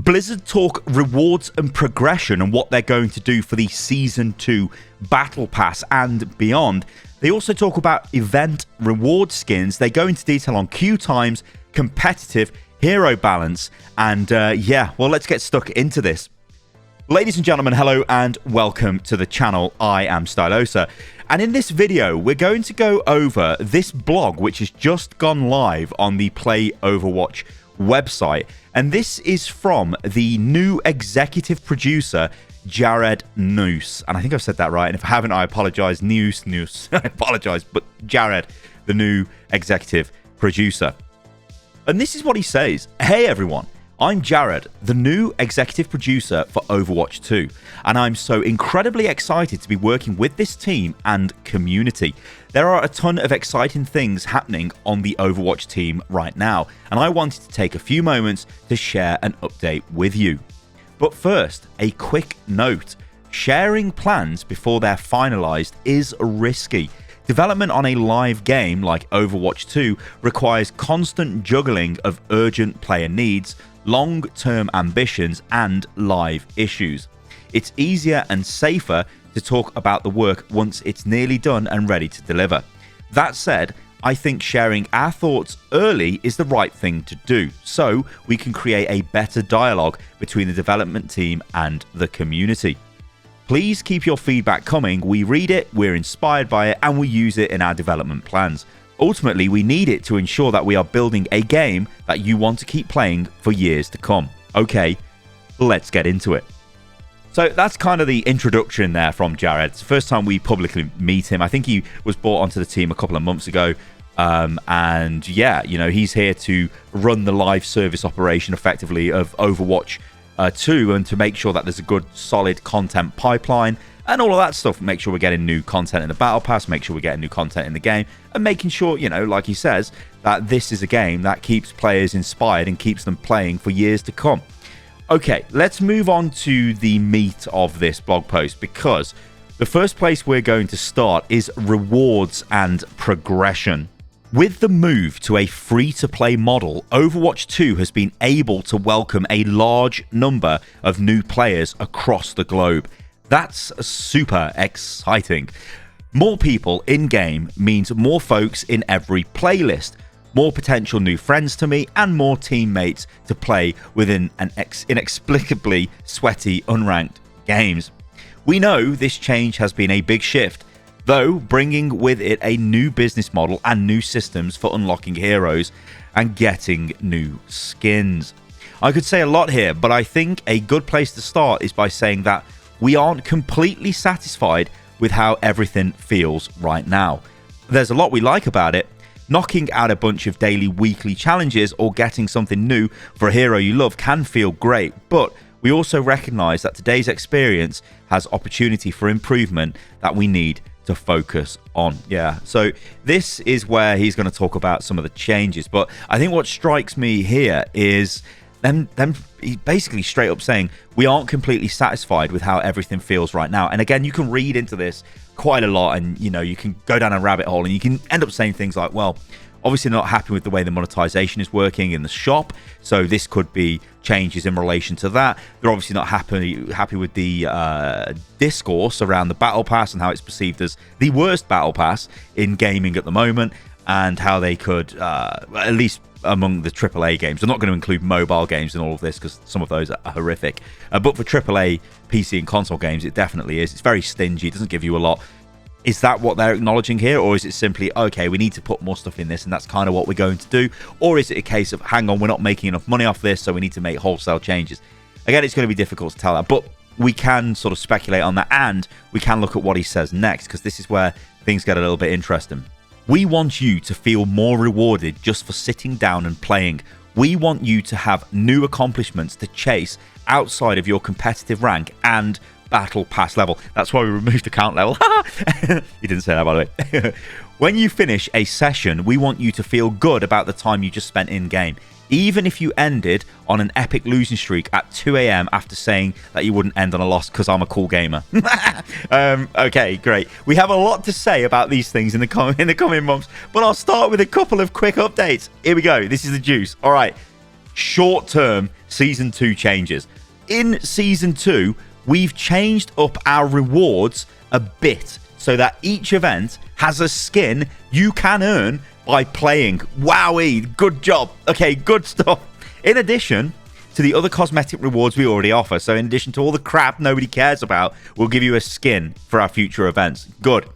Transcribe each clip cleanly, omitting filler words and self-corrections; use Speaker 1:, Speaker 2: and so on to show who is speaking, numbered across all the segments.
Speaker 1: Blizzard talk rewards and progression and what they're going to do for the Season 2 Battle Pass and beyond. They also talk about event reward skins. They go into detail on queue times, competitive, hero balance, and yeah, well, let's get stuck into this. Ladies and gentlemen, hello and welcome to the channel. I am Stylosa, and in this video, we're going to go over this blog, which has just gone live on the Play Overwatch website. And this is from the new executive producer, Jared Noose. And I think I've said that right. And if I haven't, I apologize. Noose. I apologize. But Jared, the new executive producer. And this is what he says. Hey, everyone. I'm Jared, the new executive producer for Overwatch 2, and I'm so incredibly excited to be working with this team and community. There are a ton of exciting things happening on the Overwatch team right now, and I wanted to take a few moments to share an update with you. But first, a quick note. Sharing plans before they're finalized is risky. Development on a live game like Overwatch 2 requires constant juggling of urgent player needs, long-term ambitions, and live issues. It's easier and safer to talk about the work once it's nearly done and ready to deliver. That said, I think sharing our thoughts early is the right thing to do, so we can create a better dialogue between the development team and the community. Please keep your feedback coming. We read it, we're inspired by it, and we use it in our development plans. Ultimately, we need it to ensure that we are building a game that you want to keep playing for years to come. Okay, let's get into it. So that's kind of the introduction there from Jared. It's the first time we publicly meet him. I think he was brought onto the team a couple of months ago. And yeah, you know, he's here to run the live service operation effectively of Overwatch 2 and to make sure that there's a good, solid content pipeline and all of that stuff. Make sure we're getting new content in the Battle Pass, make sure we're getting new content in the game, and making sure, you know, like he says, that this is a game that keeps players inspired and keeps them playing for years to come. Okay, let's move on to the meat of this blog post, because the first place we're going to start is rewards and progression. With the move to a free-to-play model, Overwatch 2 has been able to welcome a large number of new players across the globe. That's super exciting. More people in-game means more folks in every playlist, more potential new friends to meet, and more teammates to play within an inexplicably sweaty, unranked games. We know this change has been a big shift, though bringing with it a new business model and new systems for unlocking heroes and getting new skins. I could say a lot here, but I think a good place to start is by saying that we aren't completely satisfied with how everything feels right now. There's a lot we like about it. Knocking out a bunch of daily, weekly challenges or getting something new for a hero you love can feel great, but we also recognize that today's experience has opportunity for improvement that we need to focus on. Yeah, so this is where he's going to talk about some of the changes, but I think what strikes me here is them basically straight up saying we aren't completely satisfied with how everything feels right now. And again, you can read into this quite a lot, and you know, you can go down a rabbit hole and you can end up saying things like, well, obviously not happy with the way the monetization is working in the shop, so this could be changes in relation to that. They're obviously not happy with the discourse around the Battle Pass and how it's perceived as the worst Battle Pass in gaming at the moment, and how they could, at least among the AAA games, I'm not going to include mobile games in all of this because some of those are horrific, but for AAA PC and console games, it definitely is. It's very stingy, it doesn't give you a lot. Is that what they're acknowledging here, or is it simply, okay, we need to put more stuff in this and that's kind of what we're going to do? Or is it a case of, hang on, we're not making enough money off this, so we need to make wholesale changes? Again, it's going to be difficult to tell that, but we can sort of speculate on that, and we can look at what he says next, because this is where things get a little bit interesting. We want you to feel more rewarded just for sitting down and playing. We want you to have new accomplishments to chase outside of your competitive rank and Battle Pass level. That's why we removed the count level. He didn't say that, by the way. When you finish a session, we want you to feel good about the time you just spent in-game. Even if you ended on an epic losing streak at 2 a.m. after saying that you wouldn't end on a loss because I'm a cool gamer. Okay, great. We have a lot to say about these things in the coming months, but I'll start with a couple of quick updates. Here we go. This is the juice. All right. short-term Season 2 changes. In Season 2, we've changed up our rewards a bit so that each event has a skin you can earn by playing. Wowee, good job. Okay, good stuff. In addition to the other cosmetic rewards we already offer, so in addition to all the crap nobody cares about, we'll give you a skin for our future events. Good.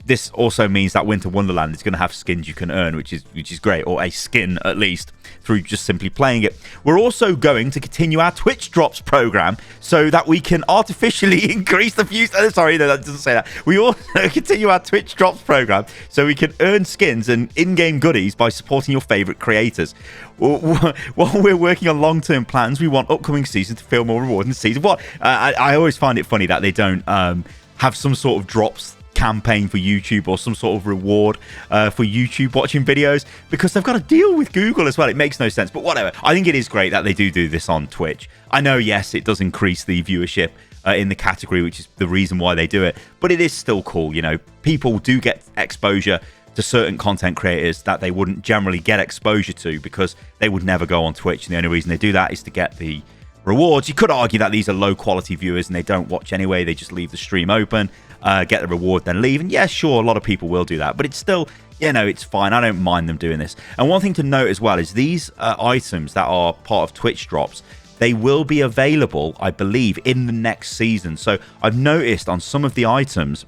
Speaker 1: This also means that Winter Wonderland is going to have skins you can earn, which is great, or a skin at least, through just simply playing it. We're also going to continue our Twitch drops program so that we can artificially increase the views. Sorry, no, that doesn't say that. We also continue our Twitch drops program so we can earn skins and in-game goodies by supporting your favorite creators. While we're working on long-term plans, we want upcoming seasons to feel more rewarding than season one. I always find it funny that they don't have some sort of drops campaign for YouTube or some sort of reward for YouTube watching videos, because they've got to deal with Google as well. It makes no sense, but whatever. I think it is great that they do this on Twitch. I know, yes, it does increase the viewership in the category, which is the reason why they do it, but it is still cool. You know, people do get exposure to certain content creators that they wouldn't generally get exposure to because they would never go on Twitch, and the only reason they do that is to get the rewards. You could argue that these are low quality viewers and they don't watch anyway. They just leave the stream open, get the reward, then leave. And yeah, sure, a lot of people will do that, but it's still, you know, it's fine. I don't mind them doing this. And one thing to note as well is these items that are part of Twitch drops, they will be available, I believe, in the next season. So I've noticed on some of the items,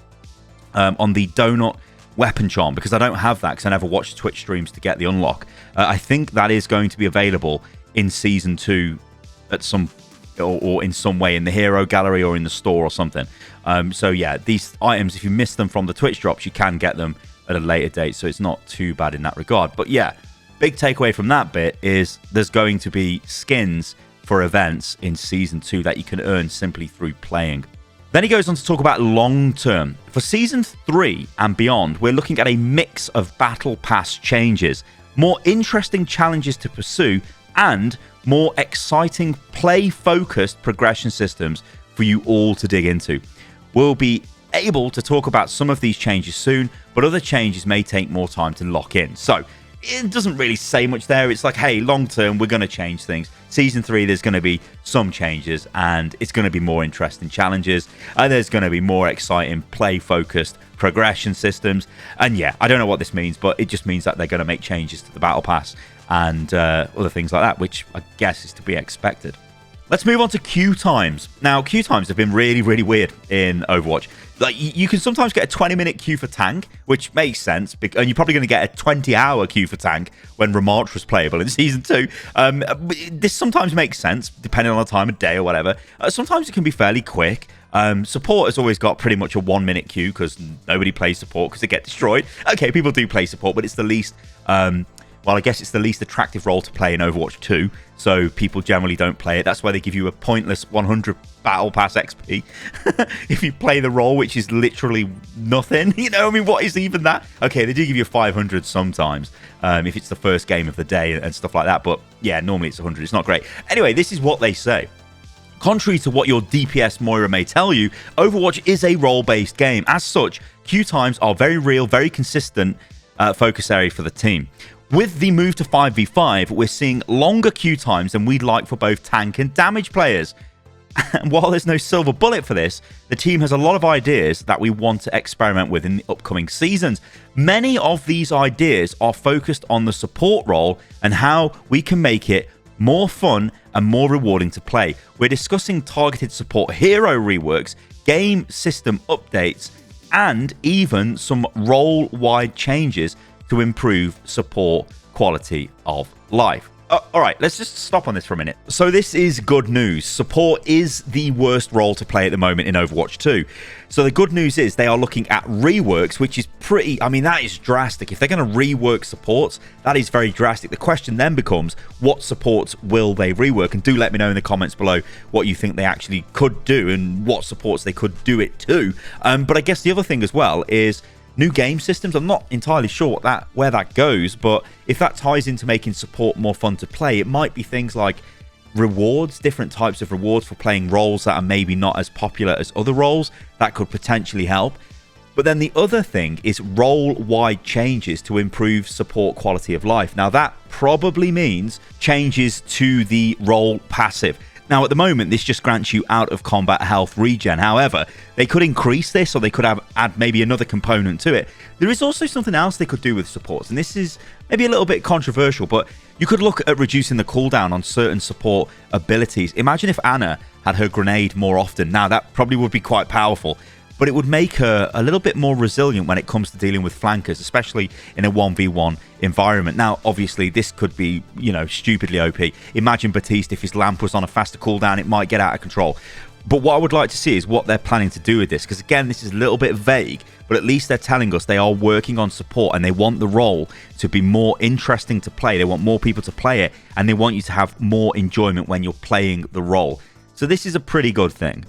Speaker 1: on the donut weapon charm, because I don't have that because I never watched Twitch streams to get the unlock. I think that is going to be available in Season 2 at some or in some way in the hero gallery or in the store or something. So yeah, these items, if you miss them from the Twitch drops, you can get them at a later date, so it's not too bad in that regard. But yeah, big takeaway from that bit is there's going to be skins for events in Season 2 that you can earn simply through playing. Then he goes on to talk about long term. For Season 3 and beyond, we're looking at a mix of Battle Pass changes, more interesting challenges to pursue, and more exciting play-focused progression systems for you all to dig into. We'll be able to talk about some of these changes soon, but other changes may take more time to lock in. So it doesn't really say much there. It's like, hey, long term, we're going to change things. Season 3, there's going to be some changes, and it's going to be more interesting challenges, and there's going to be more exciting play-focused progression systems. And yeah, I don't know what this means, but it just means that they're going to make changes to the Battle Pass and other things like that, which I guess is to be expected. Let's move on to queue times. Now, queue times have been really, really weird in Overwatch. Like, you can sometimes get a 20-minute queue for tank, which makes sense, and you're probably going to get a 20-hour queue for tank when Remarch was playable in Season 2. This sometimes makes sense, depending on the time of day or whatever. Sometimes it can be fairly quick. Support has always got pretty much a 1-minute queue because nobody plays support because they get destroyed. Okay, people do play support, but it's the least... well, I guess it's the least attractive role to play in Overwatch 2, so people generally don't play it. That's why they give you a pointless 100 Battle Pass XP if you play the role, which is literally nothing. You know, I mean, what is even that? Okay, they do give you 500 sometimes if it's the first game of the day and stuff like that, but yeah, normally it's 100. It's not great. Anyway, this is what they say. Contrary to what your DPS Moira may tell you, Overwatch is a role-based game. As such, queue times are very real, very consistent focus area for the team. With the move to 5v5, we're seeing longer queue times than we'd like for both tank and damage players. And while there's no silver bullet for this, the team has a lot of ideas that we want to experiment with in the upcoming seasons. Many of these ideas are focused on the support role and how we can make it more fun and more rewarding to play. We're discussing targeted support hero reworks, game system updates, and even some role-wide changes to improve support quality of life. All right, let's just stop on this for a minute. So this is good news. Support is the worst role to play at the moment in Overwatch 2. So the good news is they are looking at reworks, which is pretty, I mean, that is drastic. If they're going to rework supports, that is very drastic. The question then becomes, what supports will they rework? And do let me know in the comments below what you think they actually could do and what supports they could do it to. But I guess the other thing as well is new game systems. I'm not entirely sure where that goes, but if that ties into making support more fun to play, it might be things like rewards, different types of rewards for playing roles that are maybe not as popular as other roles. That could potentially help. But then the other thing is role-wide changes to improve support quality of life. Now, that probably means changes to the role passive. Now, at the moment, this just grants you out-of-combat health regen. However, they could increase this, or they could add maybe another component to it. There is also something else they could do with supports, and this is maybe a little bit controversial, but you could look at reducing the cooldown on certain support abilities. Imagine if Anna had her grenade more often. Now, that probably would be quite powerful, but it would make her a little bit more resilient when it comes to dealing with flankers, especially in a 1v1 environment. Now, obviously, this could be, stupidly OP. Imagine Batiste, if his lamp was on a faster cooldown, it might get out of control. But what I would like to see is what they're planning to do with this, because again, this is a little bit vague, but at least they're telling us they are working on support and they want the role to be more interesting to play. They want more people to play it, and they want you to have more enjoyment when you're playing the role. So this is a pretty good thing.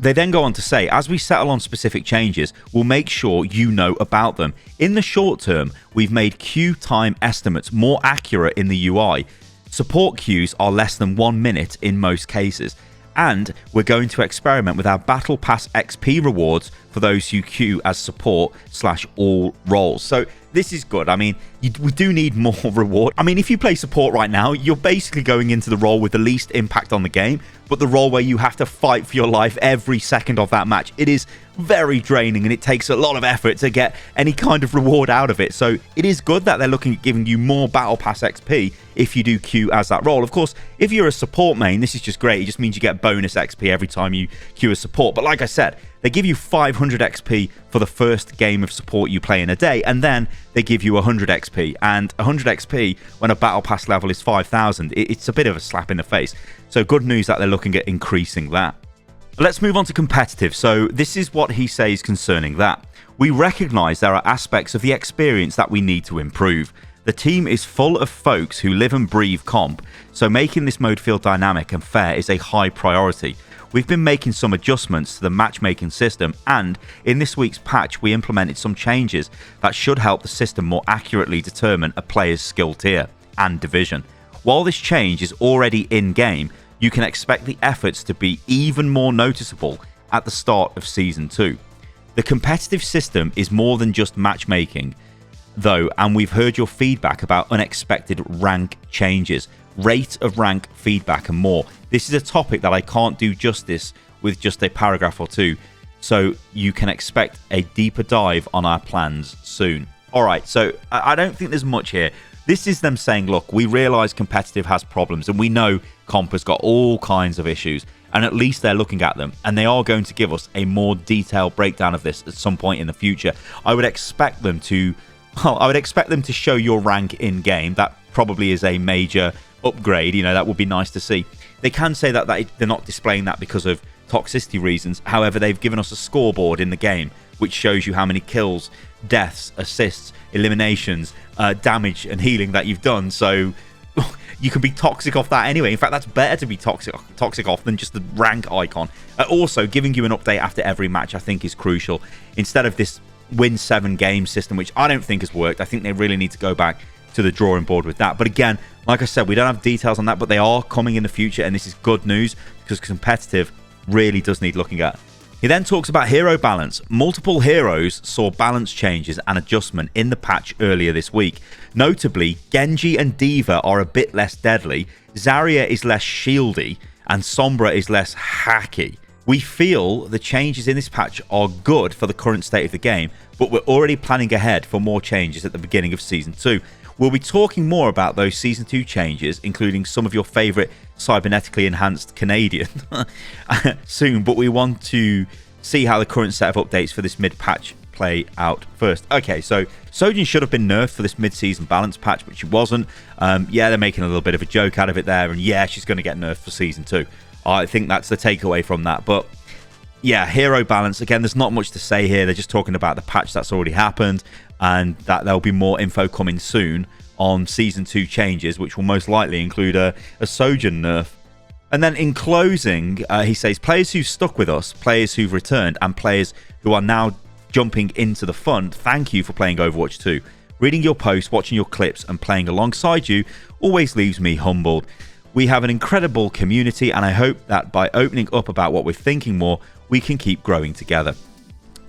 Speaker 1: They then go on to say, as we settle on specific changes, we'll make sure you know about them. In the short term, we've made queue time estimates more accurate in the UI. Support queues are less than 1 minute in most cases. And we're going to experiment with our Battle Pass XP rewards for those who queue as support / all roles. So this is good. I mean, we do need more reward. I mean, if you play support right now, you're basically going into the role with the least impact on the game, but the role where you have to fight for your life every second of that match. It is very draining, and it takes a lot of effort to get any kind of reward out of it. So it is good that they're looking at giving you more Battle Pass XP if you do queue as that role. Of course, if you're a support main, this is just great. It just means you get bonus XP every time you queue as support. But like I said, they give you 500 XP for the first game of support you play in a day, and then they give you 100 XP. And 100 XP when a Battle Pass level is 5,000, it's a bit of a slap in the face. So good news that they're looking at increasing that. Let's move on to competitive. So this is what he says concerning that. We recognise there are aspects of the experience that we need to improve. The team is full of folks who live and breathe comp, so making this mode feel dynamic and fair is a high priority. We've been making some adjustments to the matchmaking system, and in this week's patch we implemented some changes that should help the system more accurately determine a player's skill tier and division. While this change is already in-game, you can expect the efforts to be even more noticeable at the start of Season 2. The competitive system is more than just matchmaking, though, and we've heard your feedback about unexpected rank changes, rate of rank feedback, and more. This is a topic that I can't do justice with just a paragraph or two, so you can expect a deeper dive on our plans soon. Alright, so I don't think there's much here. This is them saying, look, we realise competitive has problems, and we know comp has got all kinds of issues, and at least they're looking at them, and they are going to give us a more detailed breakdown of this at some point in the future. I would expect them to show your rank in game. That probably is a major upgrade. That would be nice to see. They can say that they're not displaying that because of toxicity reasons. However, they've given us a scoreboard in the game which shows you how many kills, deaths, assists, eliminations, damage and healing that you've done. So you can be toxic off that anyway. In fact, that's better to be toxic off than just the rank icon. Also, giving you an update after every match I think is crucial. Instead of this win 7 game system, which I don't think has worked, I think they really need to go back to the drawing board with that. But again, like I said, we don't have details on that, but they are coming in the future, and this is good news because competitive really does need looking at. He then talks about hero balance. Multiple heroes saw balance changes and adjustment in the patch earlier this week. Notably, Genji and D.Va are a bit less deadly, Zarya is less shieldy, and Sombra is less hacky. We feel the changes in this patch are good for the current state of the game, but we're already planning ahead for more changes at the beginning of Season 2. We'll be talking more about those Season 2 changes, including some of your favourite cybernetically enhanced Canadian soon, but we want to see how the current set of updates for this mid-patch play out first. Okay, so Sojourn should have been nerfed for this mid-season balance patch, but she wasn't. Yeah, they're making a little bit of a joke out of it there, and yeah, she's going to get nerfed for Season 2. I think that's the takeaway from that, but yeah, hero balance, again, there's not much to say here. They're just talking about the patch that's already happened, and that there'll be more info coming soon on Season 2 changes, which will most likely include a Sojourn nerf. And then in closing, he says, players who've stuck with us, players who've returned, and players who are now jumping into the fun, thank you for playing Overwatch 2. Reading your posts, watching your clips, and playing alongside you always leaves me humbled. We have an incredible community, and I hope that by opening up about what we're thinking more, we can keep growing together.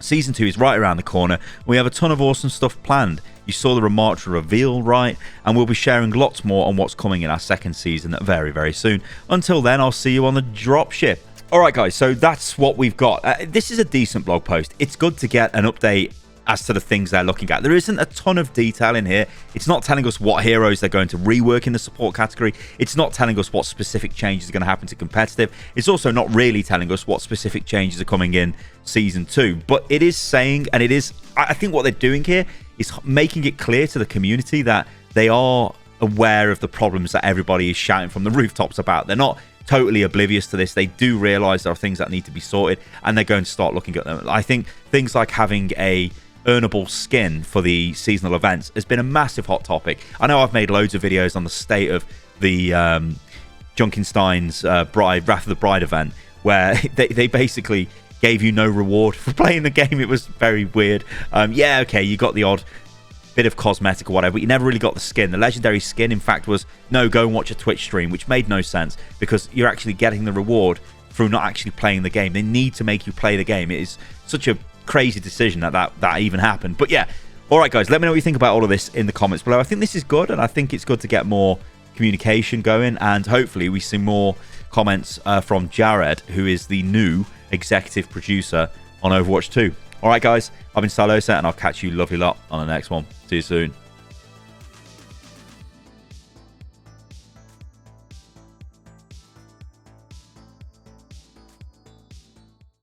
Speaker 1: Season 2 is right around the corner. We have a ton of awesome stuff planned. You saw the remarks reveal, right? And we'll be sharing lots more on what's coming in our second season very, very soon. Until then, I'll see you on the dropship. Alright guys, so that's what we've got. This is a decent blog post. It's good to get an update as to the things they're looking at. There isn't a ton of detail in here. It's not telling us what heroes they're going to rework in the support category. It's not telling us what specific changes are going to happen to competitive. It's also not really telling us what specific changes are coming in Season 2. But it is saying, and it is, I think what they're doing here is making it clear to the community that they are aware of the problems that everybody is shouting from the rooftops about. They're not totally oblivious to this. They do realize there are things that need to be sorted, and they're going to start looking at them. I think things like having a earnable skin for the seasonal events has been a massive hot topic. I know I've made loads of videos on the state of the Junkenstein's Wrath of the Bride event, where they basically gave you no reward for playing the game. It was very weird. Yeah, okay, you got the odd bit of cosmetic or whatever, but you never really got the skin. The legendary skin, in fact, was no, go and watch a Twitch stream, which made no sense because you're actually getting the reward through not actually playing the game. They need to make you play the game. It is such a crazy decision that even happened. But yeah, all right guys, let me know what you think about all of this in the comments below. I think this is good, and I think it's good to get more communication going, and hopefully we see more comments from Jared, who is the new executive producer on Overwatch 2. All right guys, I've been Stylosa, and I'll catch you lovely lot on the next one. See you soon.